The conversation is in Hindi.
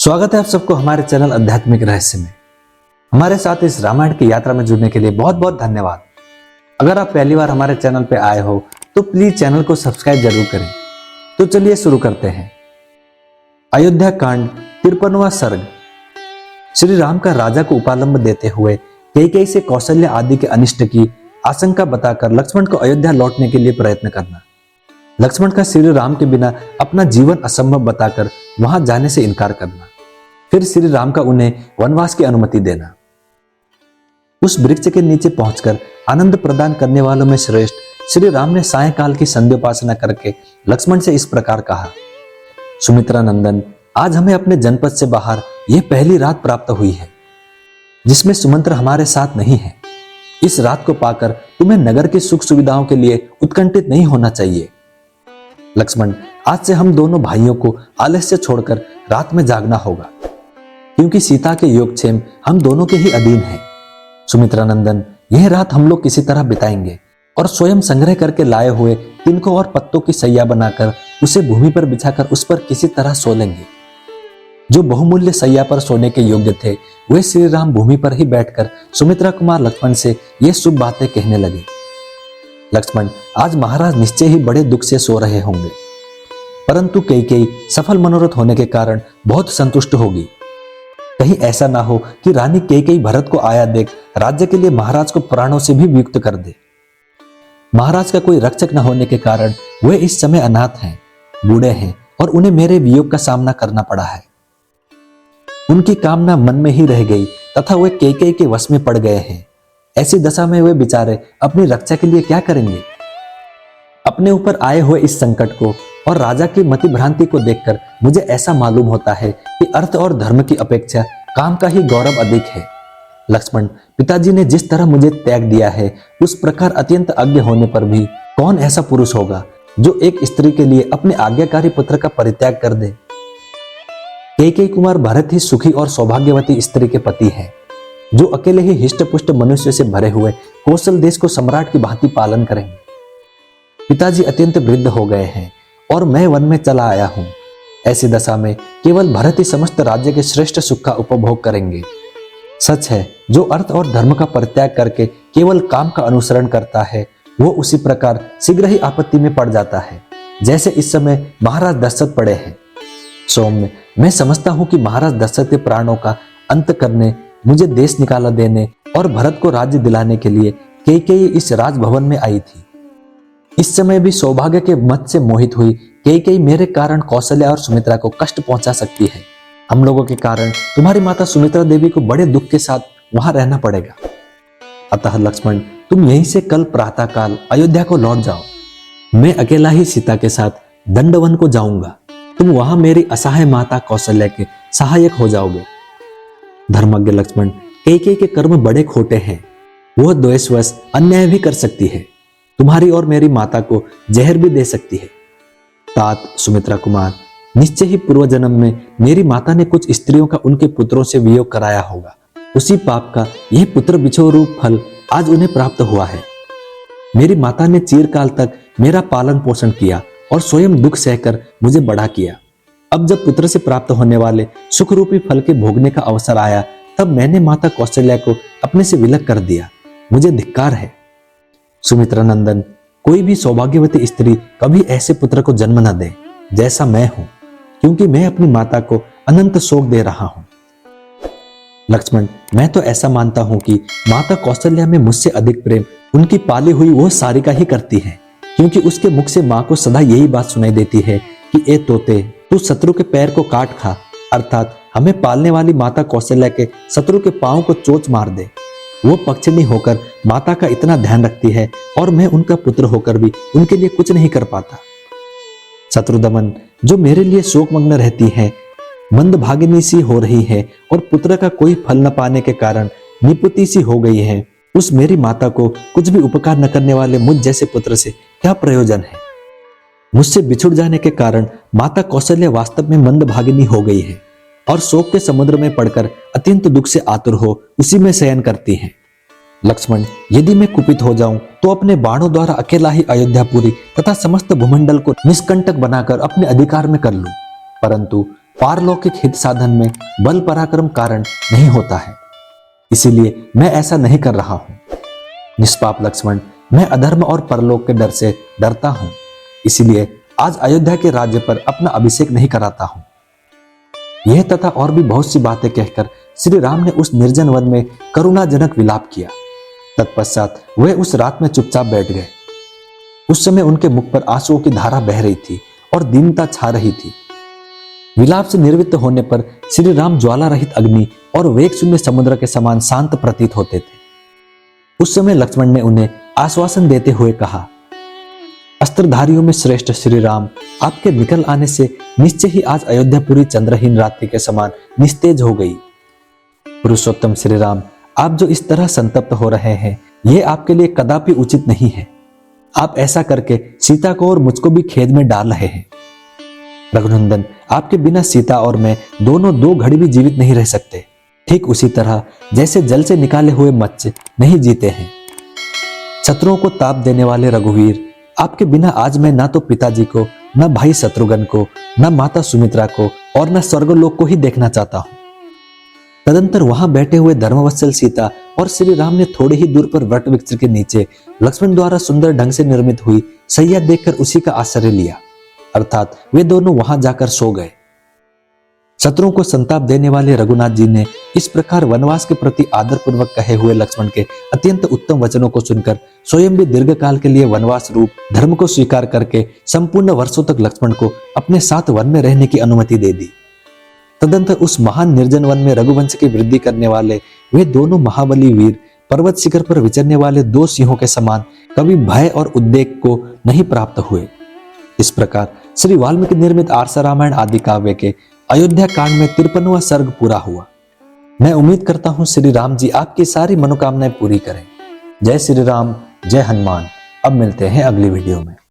स्वागत है आप सबको हमारे चैनल आध्यात्मिक रहस्य में। हमारे साथ इस रामायण की यात्रा में जुड़ने के लिए बहुत बहुत धन्यवाद। अगर आप पहली बार हमारे चैनल पे आए हो तो प्लीज चैनल को सब्सक्राइब जरूर करें। तो चलिए शुरू करते हैं। अयोध्या कांड 53वां सर्ग। श्री राम का राजा को उपालंब देते हुए कैकेयी से कौशल्या आदि के अनिष्ट की आशंका बताकर लक्ष्मण को अयोध्या लौटने के लिए प्रयत्न करना। लक्ष्मण का श्री राम के बिना अपना जीवन असंभव बताकर वहां जाने से इनकार करना। फिर श्री राम का उन्हें वनवास की अनुमति देना। उस वृक्ष के नीचे पहुंचकर आनंद प्रदान करने वालों में श्रेष्ठ श्री राम ने सायंकाल की संध्योपासना करके लक्ष्मण से इस प्रकार कहा। सुमित्रा नंदन, आज हमें अपने जनपद से बाहर यह पहली रात प्राप्त हुई है जिसमें सुमंत्र हमारे साथ नहीं है। इस रात को पाकर तुम्हें नगर की सुख सुविधाओं के लिए उत्कंठित नहीं होना चाहिए। लक्ष्मण, आज से हम दोनों भाइयों को आलस्य छोड़कर रात में जागना होगा, क्योंकि सीता के योगक्षेम हम दोनों के ही अधीन है। सुमित्रा नंदन, यह रात हम लोग किसी तरह बिताएंगे और स्वयं संग्रह करके लाए हुए तिनकों और पत्तों की सैया बनाकर उसे भूमि पर बिछाकर उस पर किसी तरह सो लेंगे। जो बहुमूल्य सैया पर सोने के योग्य थे वे श्री राम भूमि पर ही बैठकर सुमित्रा कुमार लक्ष्मण से ये शुभ बातें कहने लगे। लक्ष्मण, आज महाराज निश्चय ही बड़े दुख से सो रहे होंगे, परंतु कैकेयी सफल मनोरथ होने के कारण बहुत संतुष्ट होगी। कहीं ऐसा ना हो कि रानी कैकेयी भरत को आया देख राज्य के लिए महाराज को प्राणों से भी वियुक्त कर दे। महाराज का कोई रक्षक न होने के कारण वे इस समय अनाथ हैं, बूढ़े हैं और उन्हें मेरे वियोग का सामना करना पड़ा है। उनकी कामना मन में ही रह गई तथा वे कैकेयी के वश में पड़ गए हैं। ऐसी दशा में वे बेचारे अपनी रक्षा के लिए क्या करेंगे। अपने ऊपर आए हुए इस संकट को और राजा की मति भ्रांति को देखकर मुझे ऐसा मालूम होता है कि अर्थ और धर्म की अपेक्षा काम का ही गौरव अधिक है। लक्ष्मण, पिताजी ने जिस तरह मुझे त्याग दिया है उस प्रकार अत्यंत अज्ञ होने पर भी कौन ऐसा पुरुष होगा जो एक स्त्री के लिए अपने आज्ञाकारी पुत्र का परित्याग कर दे। कैकेयी कुमार भरत ही सुखी और सौभाग्यवती स्त्री के पति है, जो अकेले ही हिष्ट पुष्ट मनुष्य से भरे हुए कौशल देश को सम्राट की भांति पालन करेंगे। पिताजी अत्यंत वृद्ध हो गए हैं और मैं वन में चला आया हूं। ऐसी दशा में केवल भरत ही समस्त राज्य के श्रेष्ठ सुख का उपभोग करेंगे। सच है, जो अर्थ और धर्म का परित्याग करके केवल काम का अनुसरण करता है वो उसी प्रकार शीघ्र ही आपत्ति में पड़ जाता है, जैसे इस समय महाराज दशरथ पड़े हैं। सौम्य, मैं समझता हूं कि महाराज दशरथ के प्राणों का अंत करने, मुझे देश निकाला देने और भरत को राज्य दिलाने के लिए कैकेयी इस राजभवन में आई थी। इस समय भी सौभाग्य के मत से मोहित हुई कैकेयी मेरे कारण कौशल्या और सुमित्रा को कष्ट पहुंचा सकती है। हम लोगों के कारण तुम्हारी माता सुमित्रा देवी को बड़े दुख के साथ वहां रहना पड़ेगा। अतः लक्ष्मण, तुम यहीं से कल प्रातःकाल अयोध्या को लौट जाओ। मैं अकेला ही सीता के साथ दंडवन को जाऊंगा। तुम वहां मेरी असहाय माता कौशल्या के सहायक हो जाओगे। धर्मज्ञ लक्ष्मण, कैकेयी के कर्म बड़े खोटे हैं। वह द्वेषवश अन्याय भी कर सकती है, तुम्हारी और मेरी माता को जहर भी दे सकती है। तात सुमित्रा कुमार, निश्चय ही पूर्व जन्म में मेरी माता ने कुछ स्त्रियों का उनके पुत्रों से वियोग कराया होगा। उसी पाप का यह पुत्र बिछोह रूप फल आज उन्हें प्राप्त हुआ है। मेरी माता ने चिरकाल तक मेरा पालन पोषण किया और स्वयं दुख सहकर मुझे बड़ा किया। अब जब पुत्र से प्राप्त होने वाले सुख रूपी फल के भोगने का अवसर आया तब मैंने माता कौशल्या को अपने से विलग कर दिया। मुझे धिक्कार है। सुमित्रा नंदन, कोई भी सौभाग्यवती स्त्री कभी ऐसे पुत्र को जन्म न दे जैसा मैं हूं, क्योंकि मैं अपनी माता को अनंत शोक दे रहा हूं। लक्ष्मण, मैं तो ऐसा मानता हूं कि माता कौशल्या में मुझसे अधिक प्रेम उनकी पाली हुई वो सारिका ही करती है, क्योंकि उसके मुख से मां को सदा यही बात सुनाई देती है कि ए तोते, तू शत्रु के पैर को काट खा, अर्थात हमें पालने वाली माता कौशल्या के शत्रु के पांव को चोच मार दे। वो पक्षिणी होकर माता का इतना ध्यान रखती है और मैं उनका पुत्र होकर भी उनके लिए कुछ नहीं कर पाता। शत्रुदमन, जो मेरे लिए शोकमग्न रहती है, मंदभागिनी सी हो रही है और पुत्र का कोई फल न पाने के कारण निपुती सी हो गई है, उस मेरी माता को कुछ भी उपकार न करने वाले मुझ जैसे पुत्र से क्या प्रयोजन है। मुझसे बिछुड़ जाने के कारण माता कौशल्या वास्तव में मंदभागिनी हो गई है और शोक के समुद्र में पड़कर अत्यंत दुख से आतुर हो उसी में शयन करती हैं। लक्ष्मण, यदि मैं कुपित हो जाऊं तो अपने बाणों द्वारा अकेला ही अयोध्यापुरी तथा समस्त भूमंडल को निष्कंटक बनाकर अपने अधिकार में कर लूं, परंतु पारलौकिक हित साधन में बल पराक्रम कारण नहीं होता है, इसीलिए मैं ऐसा नहीं कर रहा हूं। निष्पाप लक्ष्मण, मैं अधर्म और परलोक के डर से डरता हूं, इसीलिए आज अयोध्या के राज्य पर अपना अभिषेक नहीं कराता हूं। यह तथा और भी बहुत सी बातें कहकर श्री राम ने उस निर्जन वन में करुणाजनक विलाप किया। तत्पश्चात वे उस रात में चुपचाप बैठ गए। उस समय उनके मुख पर आंसुओं की धारा बह रही थी और दीनता छा रही थी। विलाप से निर्वृत्त होने पर श्री राम ज्वाला रहित अग्नि और वेग शून्य समुद्र के समान शांत प्रतीत होते थे। उस समय लक्ष्मण ने उन्हें आश्वासन देते हुए कहा, अस्त्रधारियों में श्रेष्ठ श्री राम, आपके निकल आने से निश्चय ही आज अयोध्यापुरी चंद्रहीन रात्रि के समान निस्तेज हो गई। पुरुषोत्तम श्री राम, आप जो इस तरह संतप्त हो रहे हैं, यह आपके लिए कदापि उचित नहीं है। आप ऐसा करके सीता को और मुझको भी खेद में डाल रहे हैं। रघुनंदन, आपके बिना सीता और मैं दोनों 2 घड़ी भी जीवित नहीं रह सकते, ठीक उसी तरह जैसे जल से निकाले हुए मत्स्य नहीं जीते हैं। शत्रुओं को ताप देने वाले रघुवीर, आपके बिना आज मैं ना तो पिताजी को, न भाई शत्रुघ्न को, न माता सुमित्रा को और न स्वर्गलोक को ही देखना चाहता हूं। तदंतर वहां बैठे हुए धर्मवत्सल सीता और श्री राम ने थोड़े ही दूर पर वट वृक्ष के नीचे लक्ष्मण द्वारा सुंदर ढंग से निर्मित हुई सैया देखकर उसी का आश्रय लिया, अर्थात वे दोनों वहां जाकर सो गए। शत्रुओं को संताप देने वाले रघुनाथ जी ने इस प्रकार वनवास के प्रति आदर पूर्वक कहे हुए लक्ष्मण के अत्यंत उत्तम वचनों को सुनकर स्वयं भी दीर्घ काल के लिए वनवास रूप धर्म को स्वीकार करके संपूर्ण वर्षों तक लक्ष्मण को अपने साथ वन में रहने की अनुमति दे दी। तदंतर उस महान निर्जन वन में रघुवंश की वृद्धि करने वाले वे दोनों महाबली वीर पर्वत शिखर पर विचरने वाले 2 सिंहों के समान कभी भय और उद्वेग को नहीं प्राप्त हुए। इस प्रकार श्री वाल्मीकि निर्मित आर्ष रामायण आदि काव्य के अयोध्या कांड में 53वां सर्ग पूरा हुआ। मैं उम्मीद करता हूं श्री राम जी आपकी सारी मनोकामनाएं पूरी करें। जय श्री राम, जय हनुमान। अब मिलते हैं अगली वीडियो में।